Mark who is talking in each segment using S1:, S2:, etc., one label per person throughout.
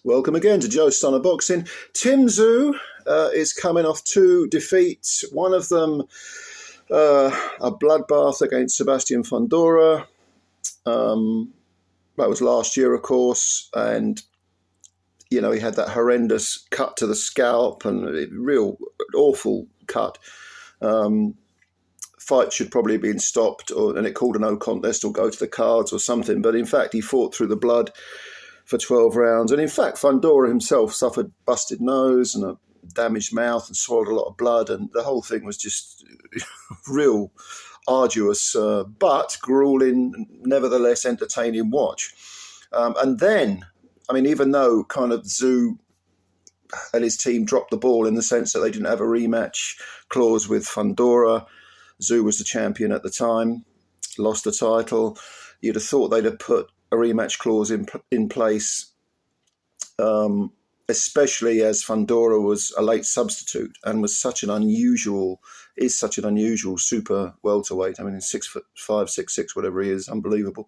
S1: Welcome again to Joe's Son of Boxing. Tszyu is coming off two defeats. One of them, a bloodbath against Sebastian Fundora. That was last year, of course, and he had that horrendous cut to the scalp and a real awful cut. Fight should probably have been stopped, and it called a no contest or go to the cards or something. But in fact, he fought through the blood for 12 rounds. And in fact, Fundora himself suffered busted nose and a damaged mouth and swallowed a lot of blood. And the whole thing was just real arduous, but grueling, nevertheless entertaining watch. And then, even though kind of Tszyu and his team dropped the ball in the sense that they didn't have a rematch clause with Fundora, Tszyu was the champion at the time, lost the title. You'd have thought they'd have put a rematch clause in place, especially as Fundora was a late substitute and is such an unusual super welterweight. 6'5", 6'6", whatever he is, unbelievable.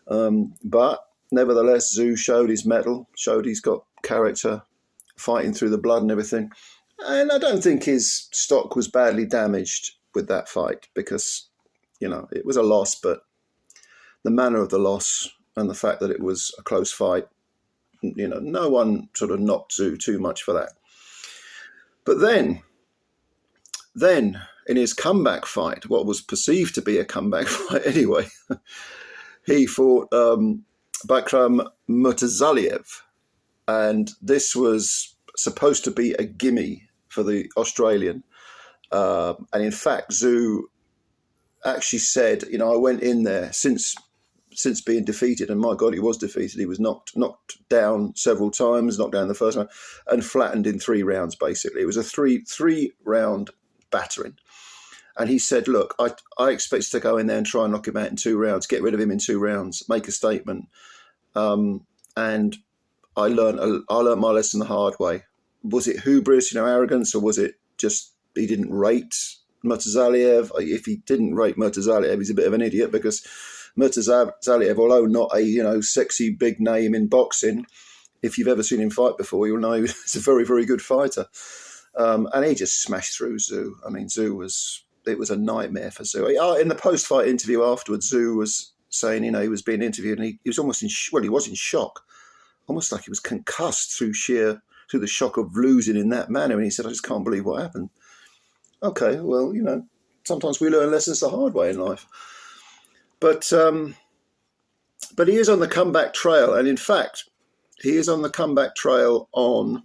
S1: But nevertheless, Tszyu showed his mettle, showed he's got character, fighting through the blood and everything. And I don't think his stock was badly damaged with that fight because, it was a loss, but the manner of the loss and the fact that it was a close fight, no one sort of knocked Tszyu too much for that. But then in his comeback fight, what was perceived to be a comeback fight anyway, he fought Bakram Murtazaliev. And this was supposed to be a gimme for the Australian. And in fact, Tszyu actually said, I went in there since being defeated, and my God, he was defeated. He was knocked down several times, knocked down the first round, and flattened in 3 rounds, basically. It was a three-round battering. And he said, look, I expect to go in there and try and knock him out in 2 rounds, get rid of him in 2 rounds, make a statement. And I learned my lesson the hard way. Was it hubris, arrogance, or was it just he didn't rate Murtazaliev? If he didn't rate Murtazaliev, he's a bit of an idiot, because Murtazaliev, although not a sexy big name in boxing, if you've ever seen him fight before, you'll know he's a very, very good fighter. And he just smashed through Tszyu. It was a nightmare for Tszyu. In the post-fight interview afterwards, Tszyu was saying, he was being interviewed, and he was almost he was in shock, almost like he was concussed through the shock of losing in that manner. And he said, I just can't believe what happened. Okay, well, sometimes we learn lessons the hard way in life. But he is on the comeback trail. And in fact, he is on the comeback trail on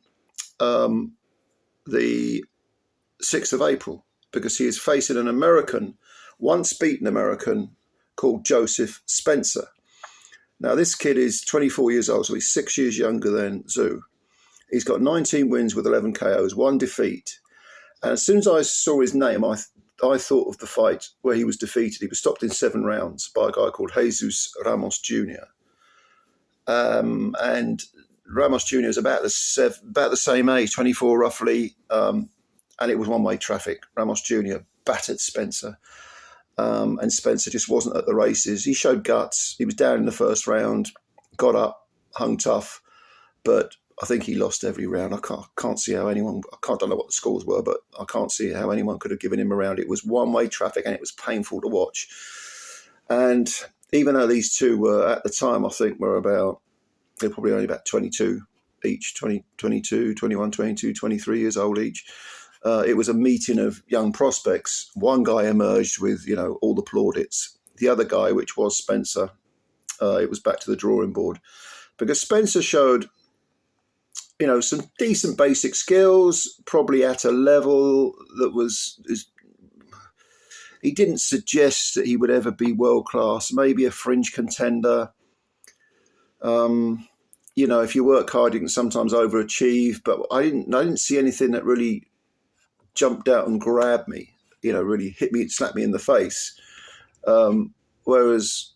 S1: the 6th of April, because he is facing an American, once beaten American, called Joseph Spencer. Now, this kid is 24 years old, so he's 6 years younger than Tszyu. He's got 19 wins with 11 KOs, 1 defeat. And as soon as I saw his name, I thought of the fight where he was defeated. He was stopped in 7 rounds by a guy called Jesus Ramos Jr. And Ramos Jr. is about the same age, 24 roughly, and it was one-way traffic. Ramos Jr. battered Spencer, and Spencer just wasn't at the races. He showed guts. He was down in the first round, got up, hung tough, but I think he lost every round. I can't see how anyone, don't know what the scores were, but I can't see how anyone could have given him a round. It was one-way traffic, and it was painful to watch. And even though these two were, at the time, I think they're probably only about 22 each, 22, 21, 22, 23 years old each. It was a meeting of young prospects. One guy emerged with, all the plaudits. The other guy, which was Spencer, it was back to the drawing board, because Spencer showed some decent basic skills, probably at a level that he didn't suggest that he would ever be world class, maybe a fringe contender. If you work hard, you can sometimes overachieve, but I didn't see anything that really jumped out and grabbed me, really hit me, slapped me in the face. Whereas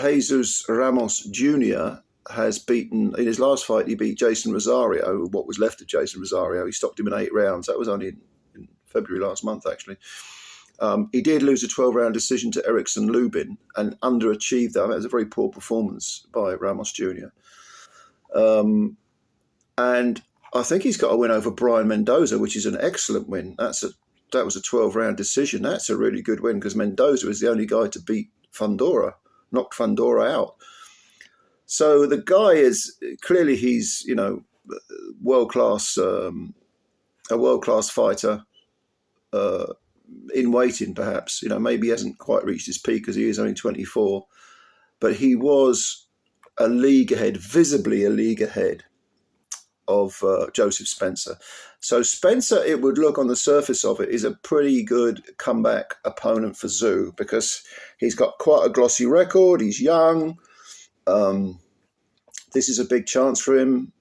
S1: Jesus Ramos Jr. has beaten, in his last fight, he beat Jason Rosario, what was left of Jason Rosario. He stopped him in 8 rounds. That was only in February last month, actually. He did lose a 12-round decision to Erickson Lubin and underachieved that. It was a very poor performance by Ramos Jr. And I think he's got a win over Brian Mendoza, which is an excellent win. That was a 12-round decision. That's a really good win because Mendoza was the only guy to beat Fundora, knocked Fundora out. So the guy is clearly he's world-class, a world-class fighter in waiting. Perhaps maybe he hasn't quite reached his peak because he is only 24, but he was a league ahead, visibly a league ahead of Joseph Spencer. So Spencer, it would look on the surface of it, is a pretty good comeback opponent for Tszyu because he's got quite a glossy record. He's young. This is a big chance for him.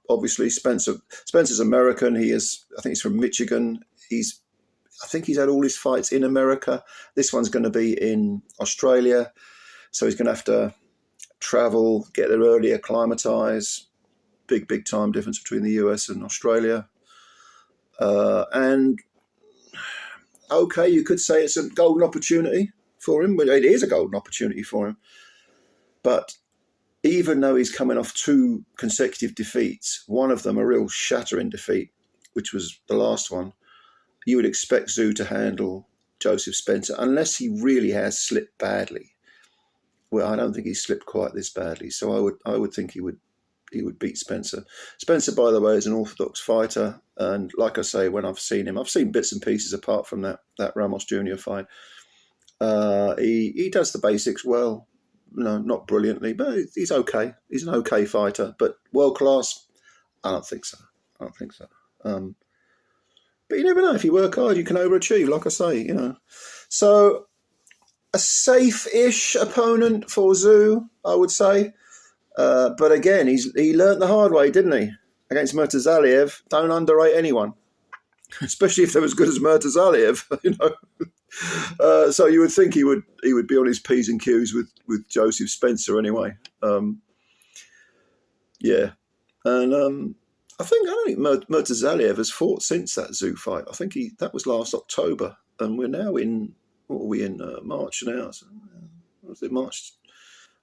S1: Obviously, Spencer's American. I think he's from Michigan. I think he's had all his fights in America. This one's going to be in Australia. So he's going to have to travel, get there early, acclimatise. Big time difference between the US and Australia. And okay, you could say it's a golden opportunity for him. Well, it is a golden opportunity for him. But even though he's coming off 2 consecutive defeats, one of them a real shattering defeat, which was the last one, you would expect Tszyu to handle Joseph Spencer, unless he really has slipped badly. Well, I don't think he's slipped quite this badly, so I would think he would beat Spencer. Spencer, by the way, is an orthodox fighter, and like I say, when I've seen him, I've seen bits and pieces apart from that Ramos Jr. fight. He does the basics well. Not brilliantly, but he's okay. He's an okay fighter, but world class, I don't think so. But you never know. If you work hard, you can overachieve, like I say, So a safe-ish opponent for Tszyu, I would say. But again, he learnt the hard way, didn't he? Against Murtazaliev, don't underrate anyone, especially if they're as good as Murtazaliev. So you would think he would be on his P's and Q's with Joseph Spencer anyway. Yeah, and I don't think Murtazaliev has fought since that Tszyu fight. I think that was last October, and we're now in March now. So, was it March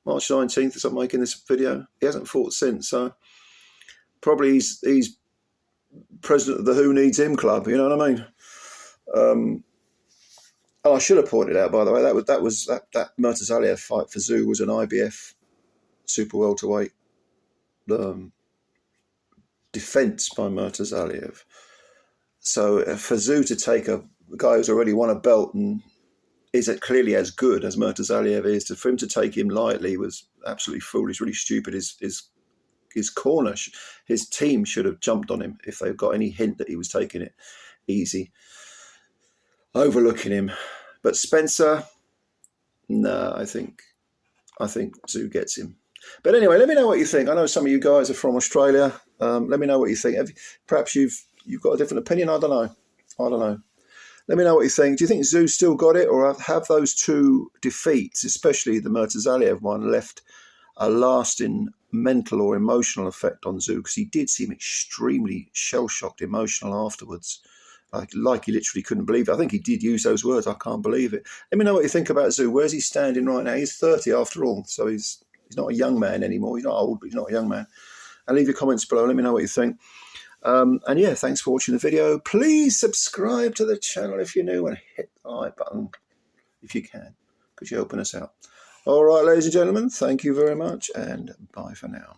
S1: 19th as I'm making this video? He hasn't fought since, so probably he's president of the Who Needs Him club. You know what I mean? And I should have pointed out, by the way, that Murtazaliev fight for Tszyu was an IBF super welterweight defense by Murtazaliev. So for Tszyu to take a guy who's already won a belt and is clearly as good as Murtazaliev is, for him to take him lightly was absolutely foolish, really stupid. His corner, his team should have jumped on him if they've got any hint that he was taking it easy, overlooking him. But Spencer, no, I think Tszyu gets him. But anyway, let me know what you think. I know some of you guys are from Australia. Let me know what you think. Perhaps you've got a different opinion. I don't know. Let me know what you think. Do you think Tszyu still got it, or have those 2 defeats, especially the Murtazaliev one, left a lasting mental or emotional effect on Tszyu? Because he did seem extremely shell-shocked, emotional afterwards. Like he literally couldn't believe it. I think he did use those words. I can't believe it. Let me know what you think about Tszyu. Where's he standing right now? He's 30 after all, so he's not a young man anymore. He's not old, but he's not a young man. And leave your comments below. Let me know what you think. And yeah, thanks for watching the video. Please subscribe to the channel if you're new and hit the like button if you can, because you're helping us out. All right, ladies and gentlemen, thank you very much, and bye for now.